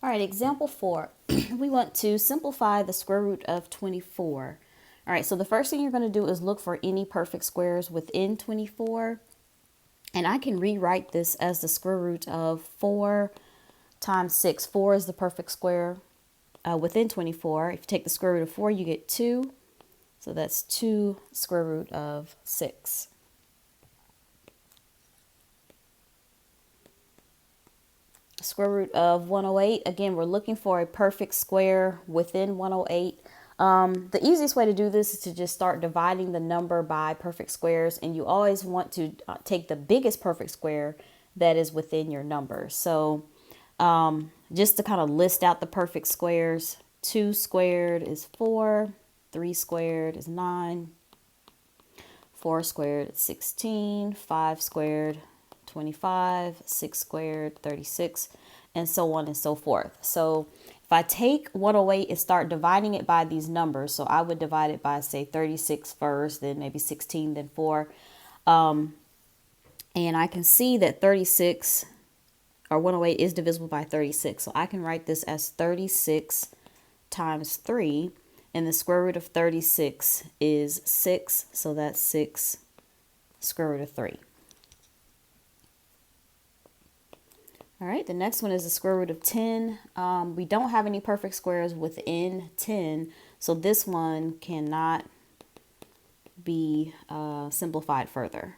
All right, example 4. We want to simplify the square root of 24. All right, so the first thing you're going to do is look for any perfect squares within 24. And I can rewrite this as the square root of 4 times 6. 4 is the perfect square within 24. If you take the square root of 4, you get 2. So that's 2 square root of 6. Square root of 108. Again, we're looking for a perfect square within 108. The easiest way to do this is to just start dividing the number by perfect squares, and you always want to take the biggest perfect square that is within your number. So just to kind of list out the perfect squares, 2 squared is 4, 3 squared is 9, 4 squared is 16, 5 squared 25, 6 squared 36, and so on and so forth. So if I take 108 and start dividing it by these numbers, so I would divide it by, say, 36 first, then maybe 16, then 4. And I can see that 36 or 108 is divisible by 36. So I can write this as 36 times 3. And the square root of 36 is 6. So that's 6 square root of 3. All right, the next one is the square root of 10. We don't have any perfect squares within 10, so this one cannot be simplified further.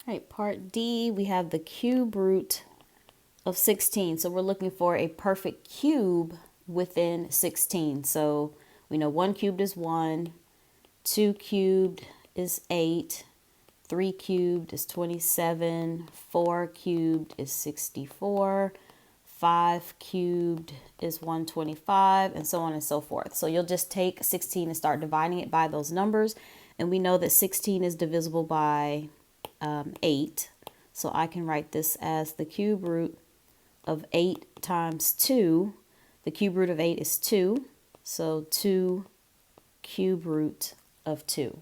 All right, part D, we have the cube root of 16. So we're looking for a perfect cube within 16. So we know 1 cubed is 1, 2 cubed is 8, 3 cubed is 27, 4 cubed is 64, 5 cubed is 125, and so on and so forth. So you'll just take 16 and start dividing it by those numbers. And we know that 16 is divisible by 8. So I can write this as the cube root of 8 times 2. The cube root of 8 is 2. So 2 cube root of 2.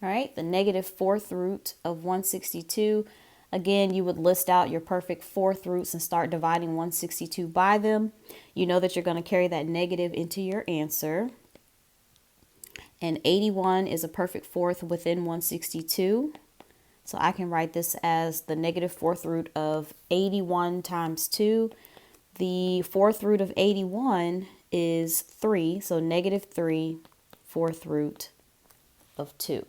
All right, the negative fourth root of 162. Again, you would list out your perfect fourth roots and start dividing 162 by them. You know that you're going to carry that negative into your answer. And 81 is a perfect fourth within 162. So I can write this as the negative fourth root of 81 times 2. The fourth root of 81 is 3. So negative 3 fourth root of 2.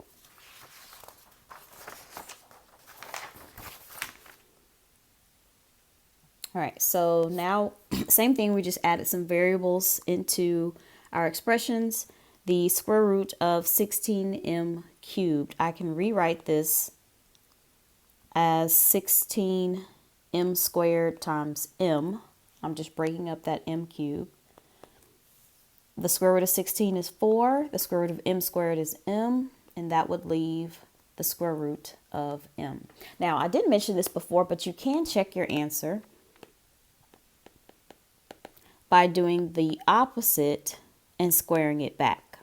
All right, so now same thing, we just added some variables into our expressions. The square root of 16m cubed, I can rewrite this as 16m squared times m. I'm just breaking up that m cubed. The square root of 16 is 4. The square root of m squared is m, and that would leave the square root of m. Now, I did mention this before, but you can check your answer by doing the opposite and squaring it back.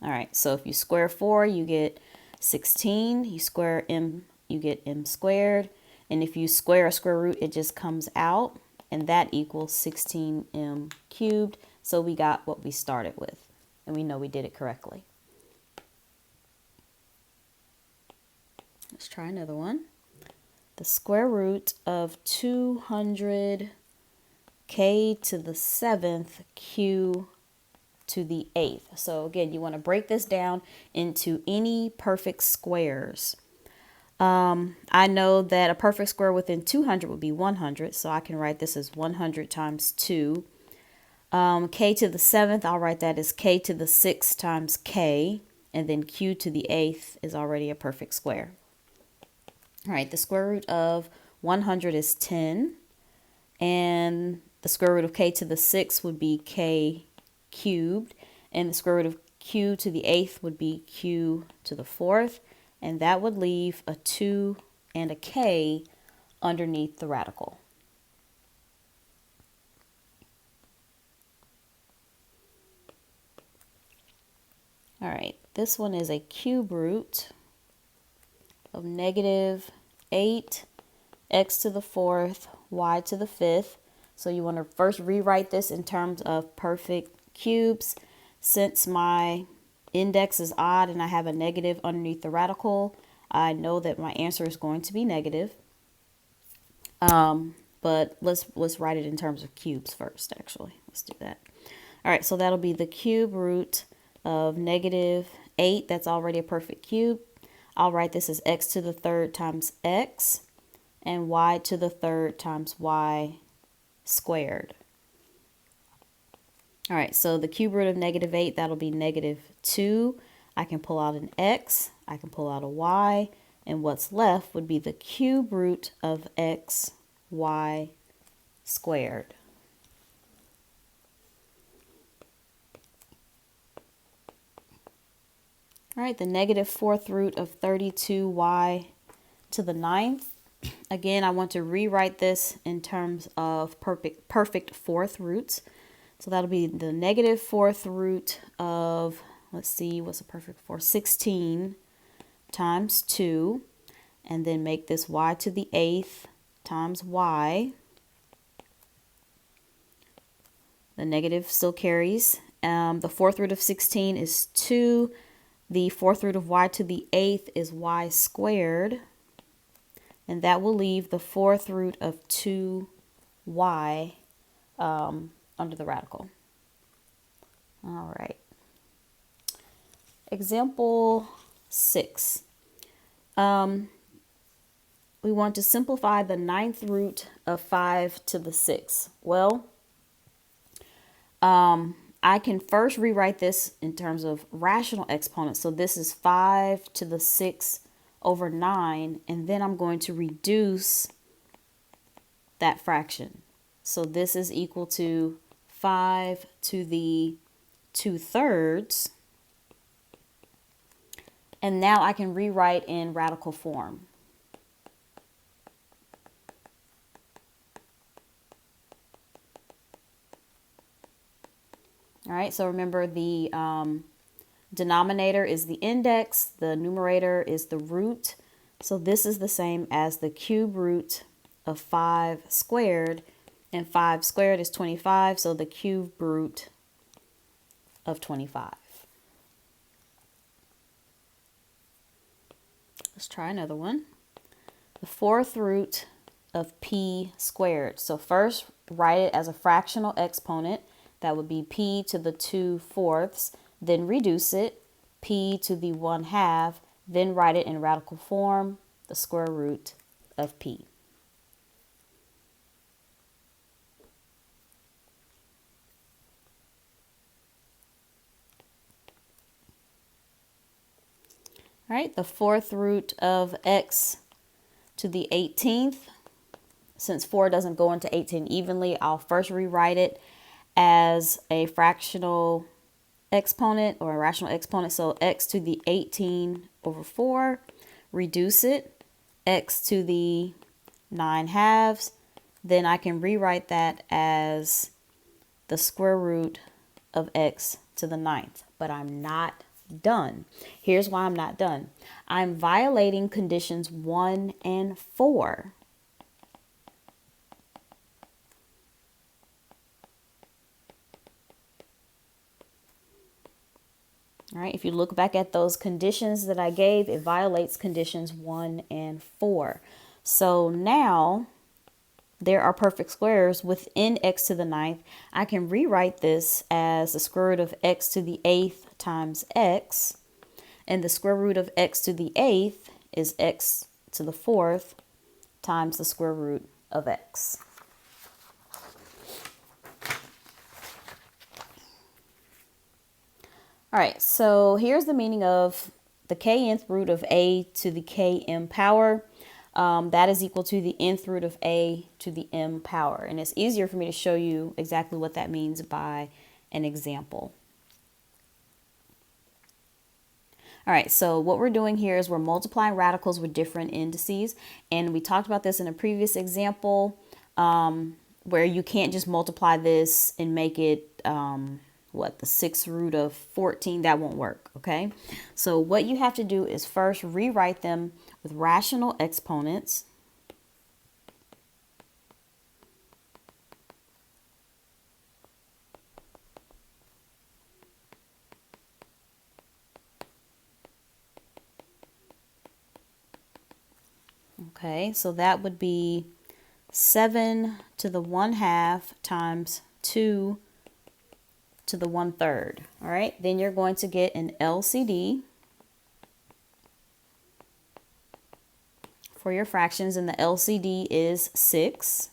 All right, so if you square 4, you get 16. You square m, you get m squared. And if you square a square root, it just comes out, and that equals 16m cubed. So we got what we started with, and we know we did it correctly. Let's try another one. The square root of 200 k to the 7th q to the 8th. So again, you want to break this down into any perfect squares. I know that a perfect square within 200 would be 100, so I can write this as 100 times 2. K to the 7th, I'll write that as k to the 6th times k, and then q to the 8th is already a perfect square. All right, the square root of 100 is 10, and the square root of k to the 6th would be k cubed, and the square root of q to the 8th would be q to the 4th, and that would leave a 2 and a k underneath the radical. All right, this one is a cube root of negative 8 x to the 4th, y to the 5th. So you want to first rewrite this in terms of perfect cubes. Since my index is odd and I have a negative underneath the radical, I know that my answer is going to be negative. But let's write it in terms of cubes first, actually. Let's do that. All right, so that'll be the cube root of negative 8. That's already a perfect cube. I'll write this as x to the 3rd times x and y to the 3rd times y squared. All right, so the cube root of negative 8, that'll be negative 2. I can pull out an x, I can pull out a y, and what's left would be the cube root of x, y squared. All right, the negative 4th root of 32y to the 9th. Again, I want to rewrite this in terms of perfect 4th roots. So that'll be the negative 4th root of, let's see, what's a perfect 4? 16 times 2. And then make this y to the 8th times y. The negative still carries. The 4th root of 16 is 2. The 4th root of y to the 8th is y squared. And that will leave the 4th root of 2y under the radical. All right. Example 6. We want to simplify the 9th root of 5 to the 6th. Well, I can first rewrite this in terms of rational exponents. So this is 5 to the 6th over 9, and then I'm going to reduce that fraction. So this is equal to 5 to the 2/3. And now I can rewrite in radical form. All right, so remember the denominator is the index, the numerator is the root. So this is the same as the cube root of 5 squared, and 5 squared is 25, so the cube root of 25. Let's try another one. The 4th root of p squared. So first write it as a fractional exponent. That would be p to the 2/4, then reduce it, p to the 1/2, then write it in radical form, the square root of p. All right, the 4th root of x to the 18th. Since 4 doesn't go into 18 evenly, I'll first rewrite it as a fractional exponent or a rational exponent. So x to the 18 over 4, reduce it, x to the 9/2. Then I can rewrite that as the square root of x to the 9th. But I'm not done. Here's why I'm not done. I'm violating conditions 1 and 4. All right, if you look back at those conditions that I gave, it violates conditions 1 and 4. So now there are perfect squares within x to the 9th. I can rewrite this as the square root of x to the 8th times x. And the square root of x to the 8th is x to the 4th times the square root of x. All right, so here's the meaning of the kth root of a to the km power. That is equal to the nth root of a to the m power. And it's easier for me to show you exactly what that means by an example. All right, so what we're doing here is we're multiplying radicals with different indices. And we talked about this in a previous example where you can't just multiply this and make it, the sixth root of 14. That won't work, okay? So what you have to do is first rewrite them with rational exponents. Okay, so that would be 7 to the 1/2 times 2 to the 1/3. All right, then you're going to get an LCD for your fractions, and the LCD is 6.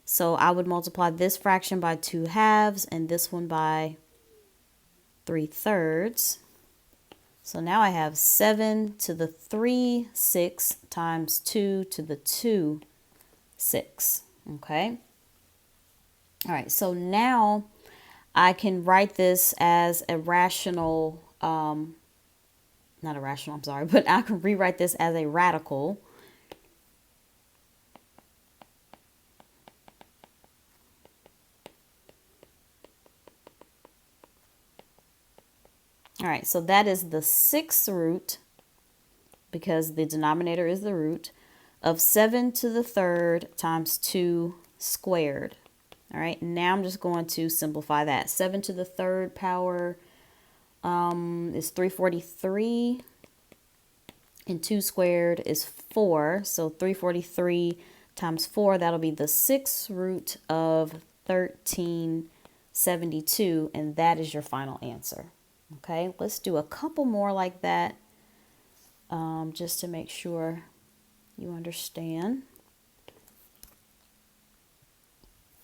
So I would multiply this fraction by 2/2 and this one by 3/3. So now I have 7 to the 3/6 times 2 to the 2/6. Okay. All right. So now I can write this as a rational, not a rational, I'm sorry, but I can rewrite this as a radical. All right, so that is the 6th root, because the denominator is the root, of 7 to the 3rd times 2 squared. All right, now I'm just going to simplify that. 7 to the 3rd power is 343, and 2 squared is 4. So 343 times 4, that'll be the 6th root of 1372, and that is your final answer. Okay, let's do a couple more like that just to make sure you understand.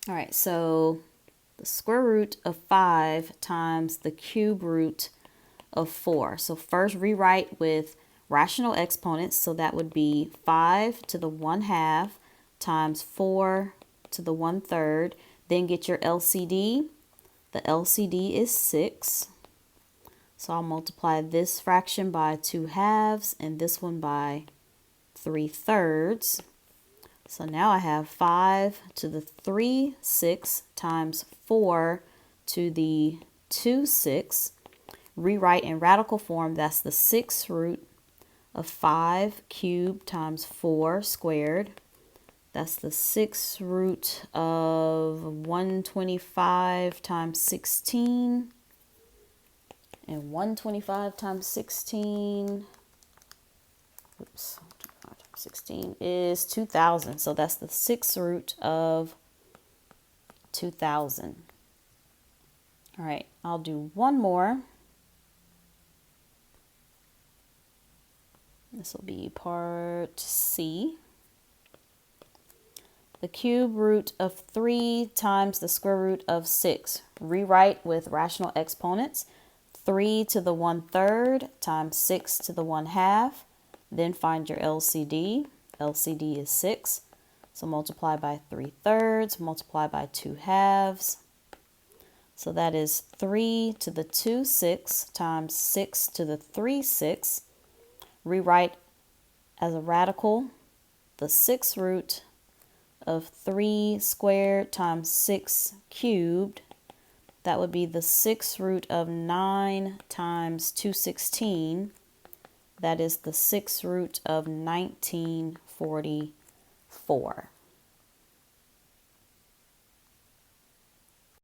All right, so the square root of 5 times the cube root of 4. So first rewrite with rational exponents. So that would be 5 to the 1/2 times 4 to the 1/3. Then get your LCD. The LCD is 6. So I'll multiply this fraction by 2/2 and this one by 3/3. So now I have 5 to the 3/6 times 4 to the 2/6. Rewrite in radical form, that's the 6th root of 5 cubed times 4 squared. That's the 6th root of 125 times 16. And 125 times 16, 16 is 2,000. So that's the 6th root of 2,000. All right, I'll do one more. This will be part C. The cube root of 3 times the square root of 6. Rewrite with rational exponents. 3 to the 1/3 times 6 to the 1/2. Then find your LCD. LCD is 6. So multiply by 3/3, multiply by 2/2. So that is 3 to the 2/6 times 6 to the 3/6. Rewrite as a radical the 6th root of 3 squared times 6 cubed. That would be the 6th root of 9 times 216. That is the 6th root of 1944.